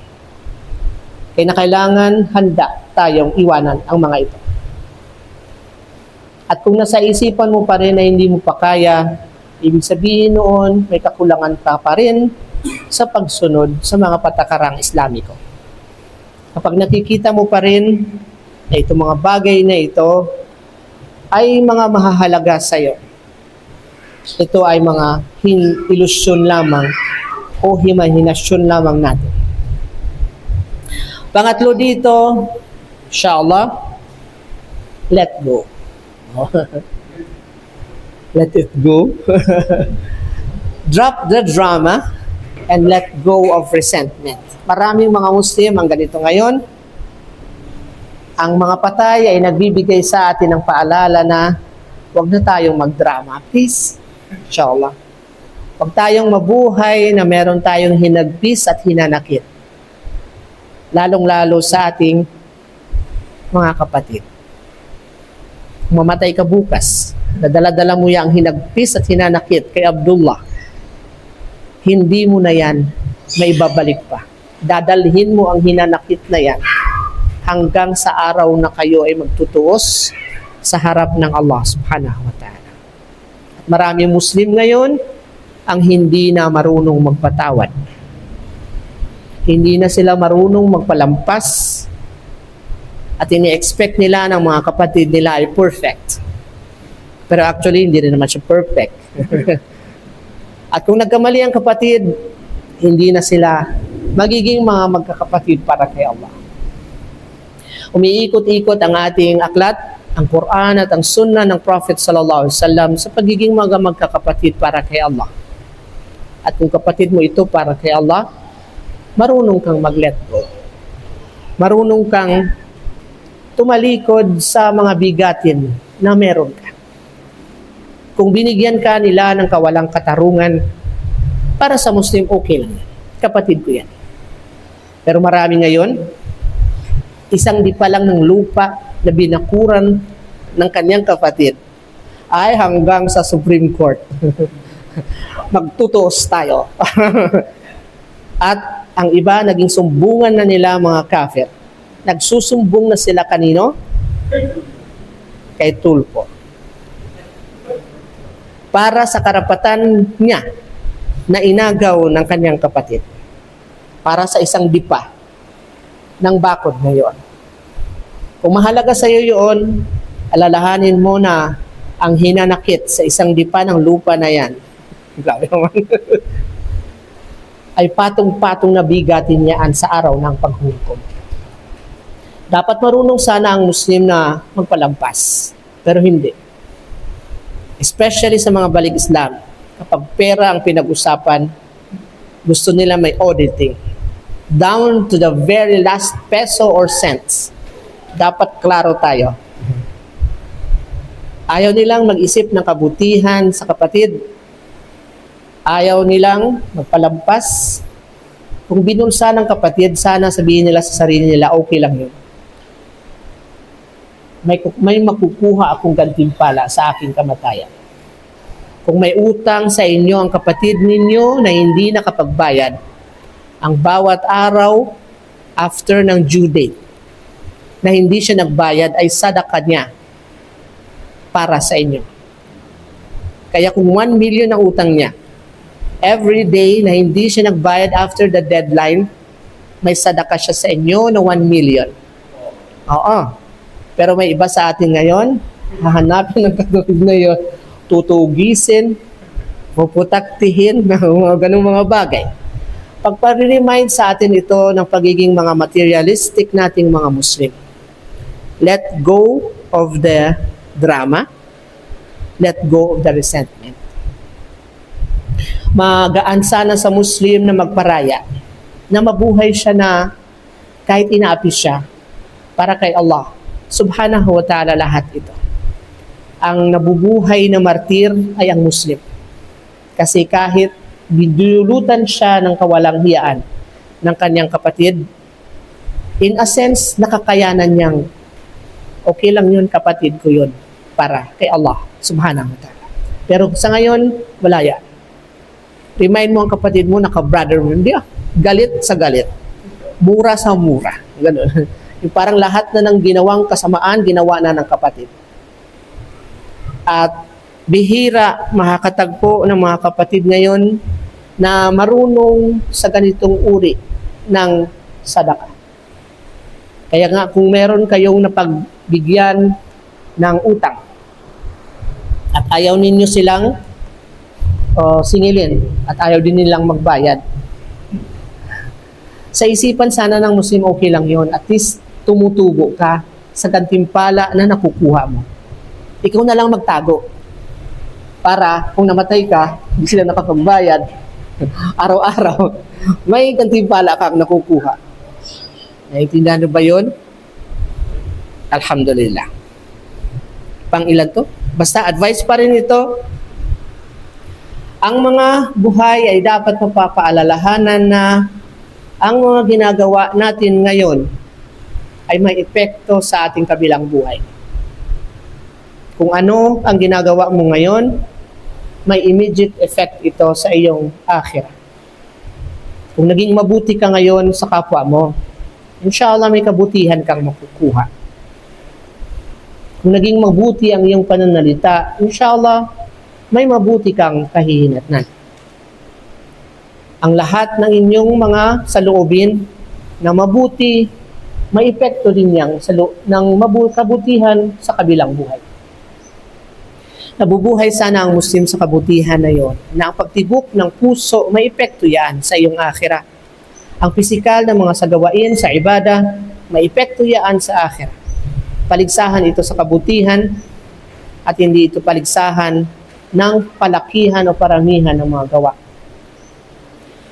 Kaya na kailangan handa tayong iwanan ang mga ito. At kung nasa isipan mo pa rin na hindi mo pa kaya, ibig sabihin noon may kakulangan ka pa rin sa pagsunod sa mga patakarang Islamiko. Kapag nakikita mo pa rin na itong mga bagay na ito ay mga mahahalaga sa iyo, ito ay mga ilusyon lamang o himahinasyon lamang natin. Pangatlo dito, inshallah, let go. Let it go. Drop the drama and let go of resentment. Maraming mga Muslim ang ganito ngayon. Ang mga patay ay nagbibigay sa atin ng paalala na huwag na tayong magdrama. Please, inshallah. Huwag tayong mabuhay na meron tayong hinagpis at hinanakit. Lalong-lalo sa ating mga kapatid. Kung mamatay ka bukas, nadala-dala mo yung hinagpis at hinanakit kay Abdullah, hindi mo na yan maibabalik pa. Dadalhin mo ang hinanakit na yan hanggang sa araw na kayo ay magtutuos sa harap ng Allah subhanahu wa ta'ala. At maraming Muslim ngayon ang hindi na marunong magpatawad. Hindi na sila marunong magpalampas at ini-expect nila ng mga kapatid nila ay perfect. Pero actually, hindi rin naman siya perfect. At kung nagkamali ang kapatid, hindi na sila magiging mga magkakapatid para kay Allah. Umiikot-ikot ang ating aklat, ang Quran at ang Sunnah ng Prophet sallallahu alaihi wasallam sa pagiging mga magkakapatid para kay Allah. At kung kapatid mo ito para kay Allah, marunong kang mag-let go. Marunong kang tumalikod sa mga bigatin na meron ka. Kung binigyan ka nila ng kawalang katarungan, para sa Muslim, okay lang. Kapatid ko yan. Pero marami ngayon, isang di pa lang ng lupa na binakuran ng kanyang kapatid ay hanggang sa Supreme Court. Magtutos tayo. At ang iba, naging sumbungan na nila mga kafir. Nagsusumbong na sila kanino? Kay Tulfo. Para sa karapatan niya na inagaw ng kanyang kapatid. Para sa isang dipa ng bakod ngayon. Kung mahalaga sa iyo yun, alalahanin mo na ang hinanakit sa isang dipa ng lupa na yan, grabe naman, ay patong-patong na bigatin niyaan sa araw ng paghukom. Dapat marunong sana ang Muslim na magpalampas, pero hindi. Especially sa mga balik Islam, kapag pera ang pinag-usapan, gusto nila may auditing. Down to the very last peso or cents. Dapat klaro tayo. Ayaw nilang mag-isip ng kabutihan sa kapatid. Ayaw nilang magpalampas. Kung binulsa ng kapatid, sana sabihin nila sa sarili nila, okay lang yun. May makukuha akong gantimpala sa aking kamatayan. Kung may utang sa inyo ang kapatid ninyo na hindi nakapagbayad, ang bawat araw after ng due date na hindi siya nagbayad ay sadaka niya para sa inyo. Kaya kung 1 million ang utang niya, every day na hindi siya nagbayad after the deadline, may sadaka siya sa inyo na 1 million. Oo. Pero may iba sa atin ngayon, hahanapin ng katulad na yun, tutugisin, puputaktihin, mga ganung mga bagay. Pagpare-remind sa atin ito ng pagiging mga materialistic nating mga Muslim. Let go of the drama. Let go of the resentment. Magaan sana sa Muslim na magparaya, na mabuhay siya na kahit inaapi siya para kay Allah subhanahu wa ta'ala lahat ito. Ang nabubuhay na martir ay ang Muslim. Kasi kahit bidulutan siya ng kawalang hiyaan ng kanyang kapatid, in a sense, nakakayanan niyang, okay lang yun kapatid ko yun, para kay Allah subhanahu wa ta'ala. Pero sa ngayon, wala yan. Remind mo ang kapatid mo, naka-brother mo, hindi galit sa galit. Mura sa mura. Ganun. Yung parang lahat na ng ginawang kasamaan, ginawa na ng kapatid. At bihira makakatagpo ng mga kapatid ngayon na marunong sa ganitong uri ng sadaka. Kaya nga kung meron kayong napagbigyan ng utang at ayaw ninyo silang singilin at ayaw din nilang magbayad, sa isipan sana ng Muslim okay lang yon. At least tumutubo ka sa gantimpala na nakukuha mo. Ikaw na lang magtago para kung namatay ka, hindi sila nakapagbayad, araw-araw, may gantimpala kang nakukuha. Naiintindihan ba yun? Alhamdulillah. Pang ilan to? Basta advice pa rin ito. Ang mga buhay ay dapat mapapaalalahanan na ang mga ginagawa natin ngayon ay may epekto sa ating kabilang buhay. Kung ano ang ginagawa mo ngayon, may immediate effect ito sa iyong akhirah. Kung naging mabuti ka ngayon sa kapwa mo, inshallah may kabutihan kang makukuha. Kung naging mabuti ang iyong pananalita, inshallah may mabuti kang kahihinatnan. Ang lahat ng inyong mga saloobin na mabuti, may epekto din yang ng kabutihan sa kabilang buhay. Nabubuhay sana ang Muslim sa kabutihan na yon, na ang pagtibok ng puso, may epekto yan sa iyong akhirah. Ang pisikal na mga sagawain sa ibada, may epekto yan sa akhirah. Paligsahan ito sa kabutihan at hindi ito paligsahan ng palakihan o paramihan ng mga gawa.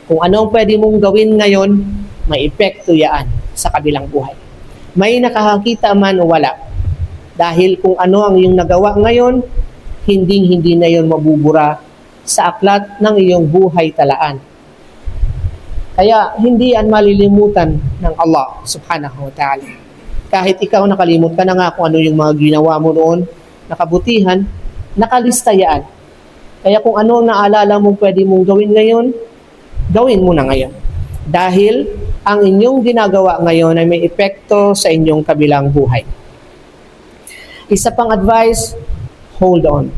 Kung ano ang pwede mong gawin ngayon, may epekto yan sa kabilang buhay. May nakakakita man o wala. Dahil kung ano ang iyong nagawa ngayon, hindi na yon mabubura sa aklat ng iyong buhay talaan. Kaya hindi yan malilimutan ng Allah subhanahu wa ta'ala. Kahit ikaw nakalimot ka na nga kung ano yung mga ginawa mo noon, nakabutihan, nakalista yan. Kaya kung ano naalala mo pwede mong gawin ngayon, gawin mo na ngayon. Dahil ang inyong ginagawa ngayon ay may epekto sa inyong kabilang buhay. Isa pang advice, hold on.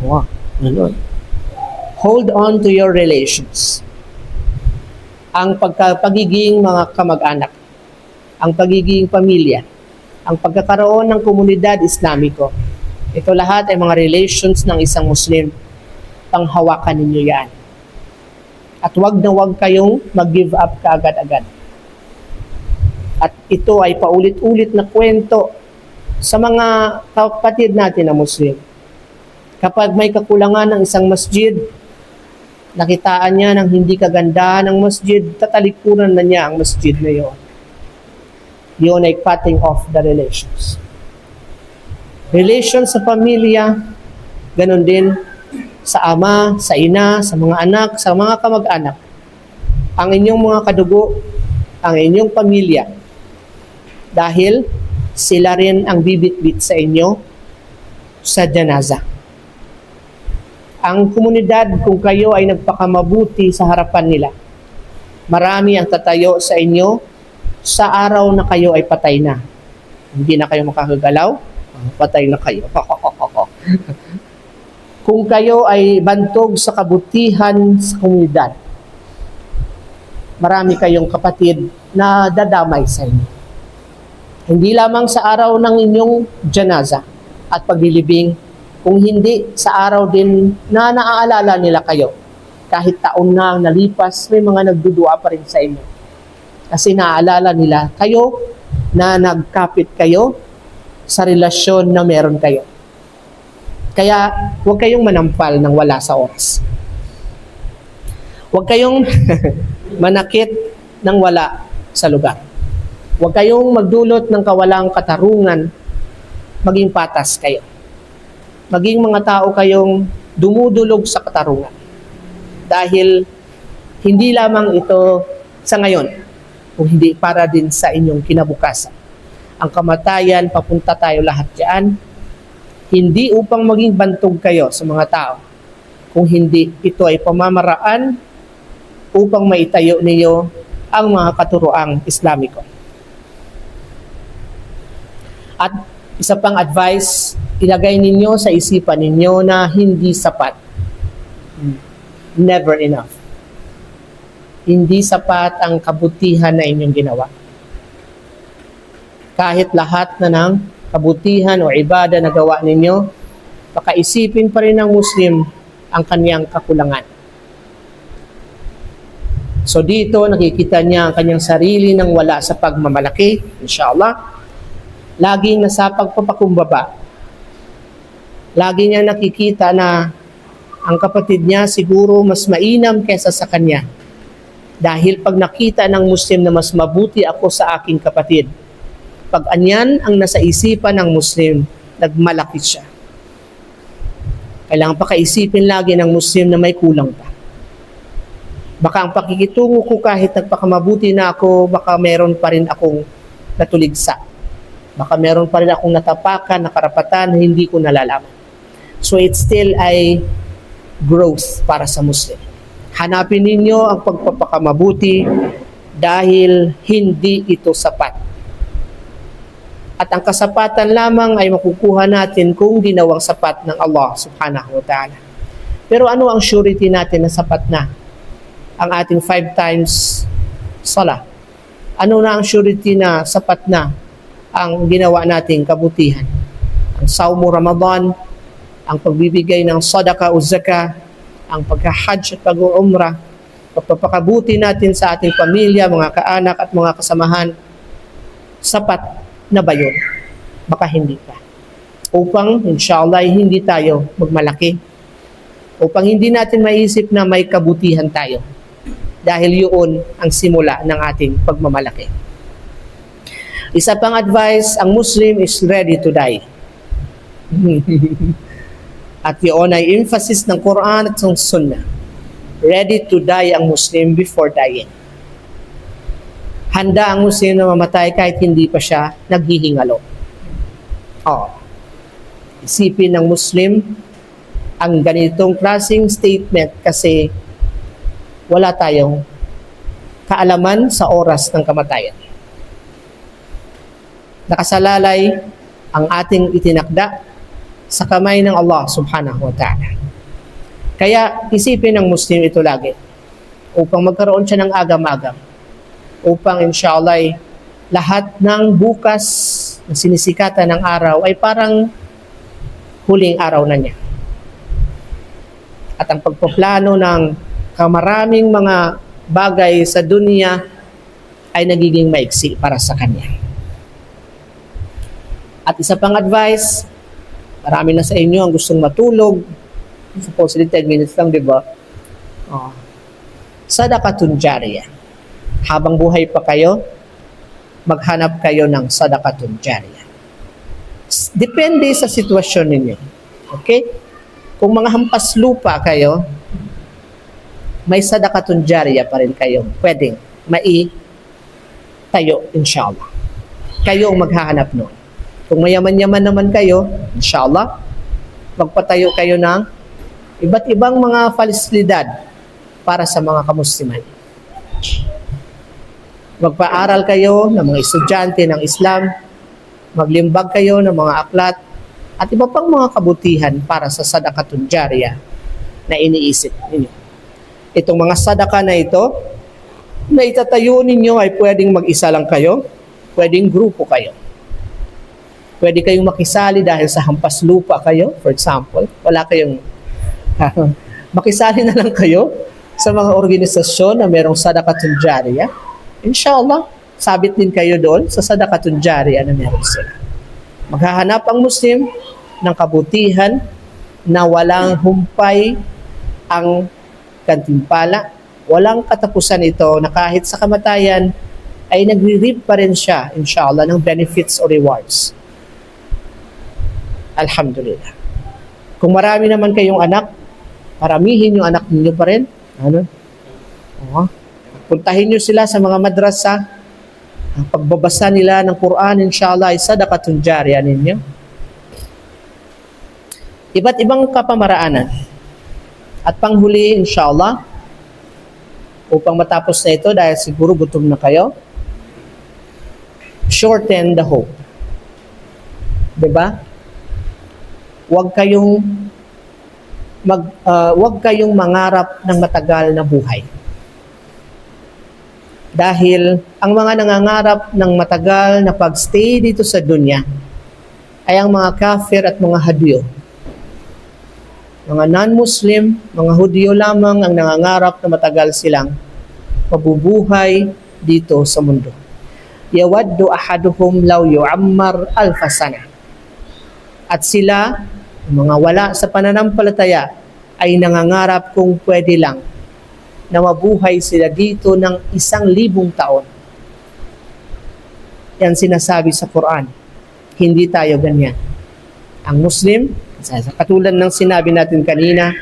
Wow, ganun. Hold on to your relations. Ang pagiging mga kamag-anak, ang pagiging pamilya, ang pagkakaroon ng komunidad Islamiko. Ito lahat ay mga relations ng isang Muslim. Panghawakan ninyo yan. At wag na wag kayong mag-give up kaagad-agad. At ito ay paulit-ulit na kwento sa mga kapatid natin na Muslim. Kapag may kakulangan ng isang masjid, nakitaan niya ng hindi kagandahan ng masjid, tatalikuran na niya ang masjid na yun. Yun ay cutting off the relations. Relations sa pamilya, ganun din sa ama, sa ina, sa mga anak, sa mga kamag-anak. Ang inyong mga kadugo, ang inyong pamilya, dahil sila rin ang bibit-bit sa inyo sa janaza. Ang komunidad, kung kayo ay nagpakamabuti sa harapan nila, marami ang tatayo sa inyo sa araw na kayo ay patay na. Hindi na kayo makakagalaw, patay na kayo. Kung kayo ay bantog sa kabutihan sa komunidad, marami kayong kapatid na dadamay sa inyo. Hindi lamang sa araw ng inyong janaza at paglilibing, kung hindi sa araw din na naaalala nila kayo. Kahit taon na ang nalipas, may mga nagdudua pa rin sa inyo. Kasi naaalala nila kayo na nagkapit kayo sa relasyon na meron kayo. Kaya huwag kayong manampal ng wala sa oras. Huwag kayong manakit ng wala sa lugar. Huwag kayong magdulot ng kawalang katarungan, maging patas kayo. Maging mga tao kayong dumudulog sa katarungan. Dahil hindi lamang ito sa ngayon, kung hindi para din sa inyong kinabukasan. Ang kamatayan, papunta tayo lahat diyan, hindi upang maging bantog kayo sa mga tao, kung hindi ito ay pamamaraan upang maitayo ninyo ang mga katuroang Islamiko. At isa pang advice, ilagay ninyo sa isipan ninyo na hindi sapat. Never enough. Hindi sapat ang kabutihan na inyong ginawa. Kahit lahat na ng kabutihan o ibada na gawa ninyo, baka isipin pa rin ng Muslim ang kanyang kakulangan. So dito, nakikita niya ang kanyang sarili nang wala sa pagmamalaki, inshallah. Laging nasa pagpapakumbaba. Lagi niya nakikita na ang kapatid niya siguro mas mainam kaysa sa kanya. Dahil pag nakita ng Muslim na mas mabuti ako sa aking kapatid, pag anyan ang nasa isipan ng Muslim, nagmalaki siya. Kailangan pakaisipin lagi ng Muslim na may kulang pa. Baka ang pakikitungo ko kahit nagpakamabuti na ako, baka meron pa rin akong natuligsa. Baka meron pa rin akong natapakan na karapatan na hindi ko nalalaman. So it's still a growth para sa Muslim. Hanapin ninyo ang pagpapakamabuti dahil hindi ito sapat. At ang kasapatan lamang ay makukuha natin kung ginawang sapat ng Allah subhanahu wa ta'ala. Pero ano ang surety natin na sapat na ang ating 5 times salah? Ano na ang surety na sapat na ang ginawa nating kabutihan? Ang saumu Ramadan, ang pagbibigay ng sadaqah o zakah, ang pagka-hajj at pag-umrah, pagpapakabuti natin sa ating pamilya, mga kaanak at mga kasamahan, sapat na ba yun? Baka hindi pa. Upang, inshallah, hindi tayo magmalaki. Upang hindi natin maisip na may kabutihan tayo. Dahil yun ang simula ng ating pagmamalaki. Isa pang advice, ang Muslim is ready to die. At yun ay emphasis ng Quran at ng Sunnah. Ready to die ang Muslim before dying. Handa ang Muslim na mamatay kahit hindi pa siya naghihingalo. Isipin ng Muslim ang ganitong klaseng statement kasi wala tayong kaalaman sa oras ng kamatayan. Nakasalalay ang ating itinakda sa kamay ng Allah subhanahu wa ta'ala. Kaya isipin ng Muslim ito lagi upang magkaroon siya ng agam-agam, upang inshallah lahat ng bukas na sinisikatan ng araw ay parang huling araw na niya. At ang pagpaplano ng kamaraming mga bagay sa dunya ay nagiging maiksi para sa kanya. At isa pang advice, marami na sa inyo ang gustong matulog, supposedly 10 minutes lang, di ba? Sadaqatun jariyah. Habang buhay pa kayo, maghanap kayo ng sadaqatun jariyah. Depende sa sitwasyon ninyo. Okay? Kung mga hampas lupa kayo, may sadaqatun jariyah pa rin kayo. Pwedeng tayo, inshallah. Kayo ang maghahanap noon. Kung mayaman-yaman naman kayo, inshallah, magpatayo kayo ng iba't ibang mga falisilidad para sa mga kamusliman. Magpaaral kayo ng mga estudyante ng Islam, maglimbag kayo ng mga aklat, at iba pang mga kabutihan para sa sadaqatun jariyah na iniisip ninyo. Itong mga sadaka na ito, na itatayo ninyo ay pwedeng mag-isa lang kayo, pwedeng grupo kayo. Pwede kayong makisali dahil sa hampas lupa kayo, for example, wala kayong makisali na lang kayo sa mga organisasyon na merong sadaqatun jariyah. Inshallah, sabit din kayo doon sa sadaqatun jariyah na meron sila. Maghahanap ang Muslim ng kabutihan na walang humpay ang gantimpala, walang katapusan ito na kahit sa kamatayan ay nagre-reap pa rin siya, inshallah, ng benefits o rewards. Alhamdulillah. Kung marami naman kayong anak, paramihin yung anak ninyo pa rin. Puntahin nyo sila sa mga madrasa. Ang pagbabasa nila ng Quran, inshallah, ay sadaqatun jariyah ninyo. Iba't ibang kapamaraanan. At panghuli, inshallah, upang matapos na ito, dahil siguro gutom na kayo, shorten the hope. Diba? Huwag kayong mangarap ng matagal na buhay. Dahil ang mga nangangarap ng matagal na pagstay dito sa dunya ay ang mga kafir at mga Hudyo. Mga non-Muslim, mga Hudyo lamang ang nangangarap na matagal silang mabubuhay dito sa mundo. Yawaddu ahaduhum law yu'ammar alfa sana. At sila, mga wala sa pananampalataya, ay nangangarap kung pwede lang na mabuhay sila dito ng 1,000 taon. Yan sinasabi sa Quran. Hindi tayo ganyan. Ang Muslim, katulad ng sinabi natin kanina,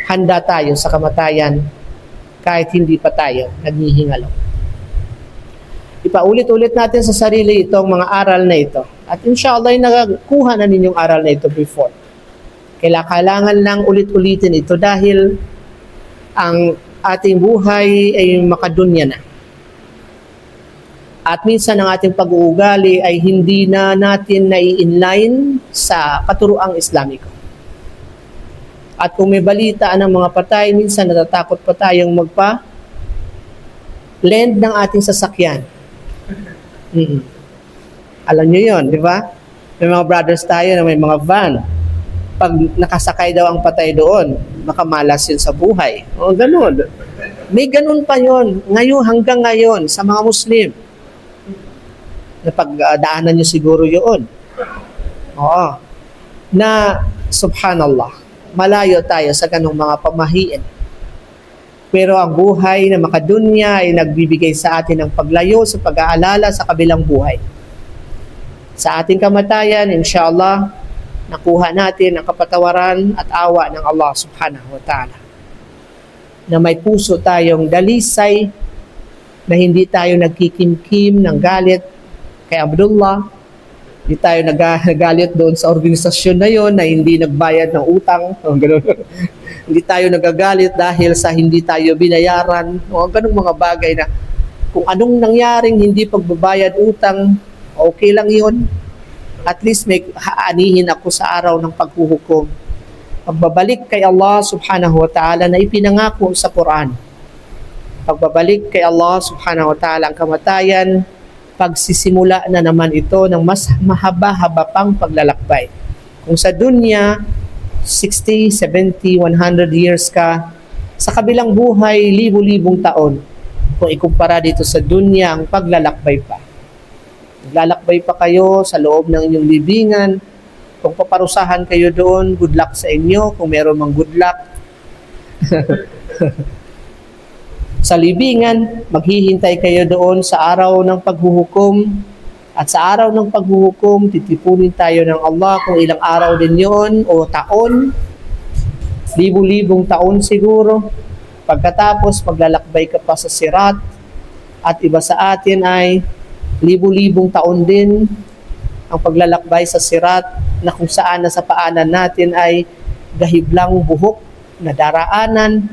handa tayo sa kamatayan kahit hindi pa tayo naghihingalo. Ipaulit-ulit natin sa sarili itong mga aral na ito. At inshallah, nakakuha na ninyong aral na ito before. Kailangan lang ulit-ulitin ito dahil ang ating buhay ay makadunya na. At minsan ang ating pag-uugali ay hindi na natin nai-inline sa katuruang Islamiko. At kung may balita ng mga patay, minsan natatakot pa tayong magpa-lend ng ating sasakyan. Alam nyo yun, di ba? May mga brothers tayo na may mga van. Pag nakasakay daw ang patay doon, makamalas yun sa buhay. O, ganun. May ganun pa yun. Ngayon, hanggang ngayon, sa mga Muslim. Napagdaanan nyo siguro yun. Oo. Na, subhanallah, malayo tayo sa ganung mga pamahiin. Pero ang buhay na makadunya ay nagbibigay sa atin ng paglayo sa pag-aalala sa kabilang buhay. Sa ating kamatayan, inshallah, nakuha natin ang kapatawaran at awa ng Allah subhanahu wa ta'ala. Na may puso tayong dalisay na hindi tayo nagkikimkim ng galit kay Abdullah. Hindi tayo nagalit doon sa organisasyon na yon na hindi nagbayad ng utang. O, ganun. Hindi tayo nagagalit dahil sa hindi tayo binayaran. O, ganung mga bagay na kung anong nangyaring hindi pagbabayad utang, okay lang yon. At least may haanihin ako sa araw ng paghuhukom. Pagbabalik kay Allah subhanahu wa ta'ala na ipinangako sa Quran. Pagbabalik kay Allah subhanahu wa ta'ala ang kamatayan, pagsisimula na naman ito ng mas mahaba-haba pang paglalakbay. Kung sa dunya, 60, 70, 100 years ka, sa kabilang buhay, libu-libong taon. Kung ikumpara dito sa dunya, ang paglalakbay pa. Lalakbay pa kayo sa loob ng inyong libingan. Kung paparusahan kayo doon, good luck sa inyo. Kung meron mang good luck. Sa libingan, maghihintay kayo doon sa araw ng paghuhukom. At sa araw ng paghuhukom, titipunin tayo ng Allah kung ilang araw din yun o taon. Libu-libong taon siguro. Pagkatapos, maglalakbay ka pa sa sirat. At iba sa atin ay libu-libong taon din ang paglalakbay sa sirat na kung saan na sa paanan natin ay gahiblang buhok na daraanan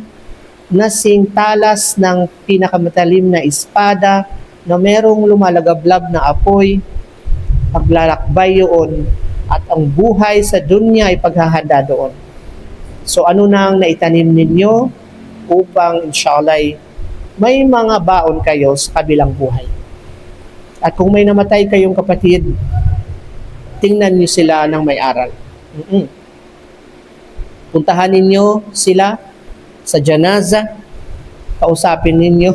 na singtalas ng pinakamatalim na espada na merong lumalagablab na apoy. Paglalakbay yun at ang buhay sa dunya ay paghahanda doon. So ano nang naitanim ninyo upang inshallah may mga baon kayo sa kabilang buhay. At kung may namatay kayong kapatid, tingnan niyo sila ng may aral. Puntahan ninyo sila sa janaza, kausapin ninyo.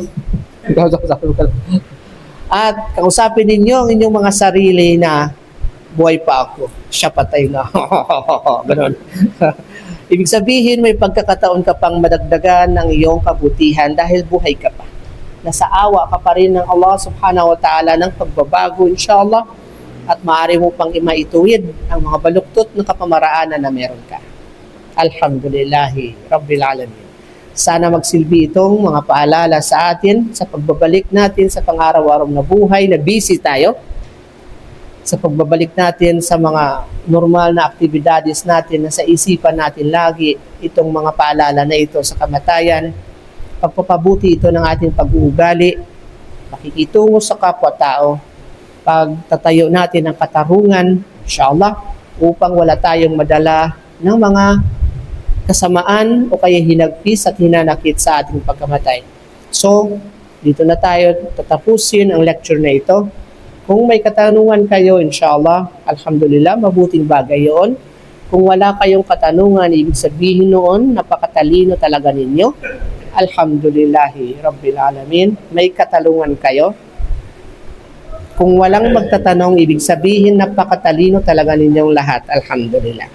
At kausapin ninyo ang inyong mga sarili na buhay pa ako, siya patay na. Ganon. Ibig sabihin, may pagkakataon ka pang madagdagan ng iyong kabutihan dahil buhay ka pa. Nasa awa ka pa rin ng Allah subhanahu wa ta'ala ng pagbabago inshallah at maaari mo pang imaituwid ang mga baluktot ng kapamaraanan na meron ka. Alhamdulillahi Rabbil Alamin. Sana magsilbi itong mga paalala sa atin sa pagbabalik natin sa pang-araw-araw na buhay na busy tayo, sa pagbabalik natin sa mga normal na aktibidades natin na sa isipan natin lagi itong mga paalala na ito sa kamatayan, pagpapabuti ito ng ating pag-uugali, pakikitungo sa kapwa-tao, pagtatayo natin ng katarungan, inshallah, upang wala tayong madala ng mga kasamaan o kaya hinagpis at hinanakit sa ating pagkamatay. So, dito na tayo tatapusin ang lecture na ito. Kung may katanungan kayo, inshallah, alhamdulillah, mabuting bagay yun. Kung wala kayong katanungan, ibig sabihin noon, napakatalino talaga ninyo. Alhamdulillahi Rabbil Alamin. May katanungan kayo. Kung walang magtatanong, ibig sabihin napakatalino talaga ninyong lahat. Alhamdulillah.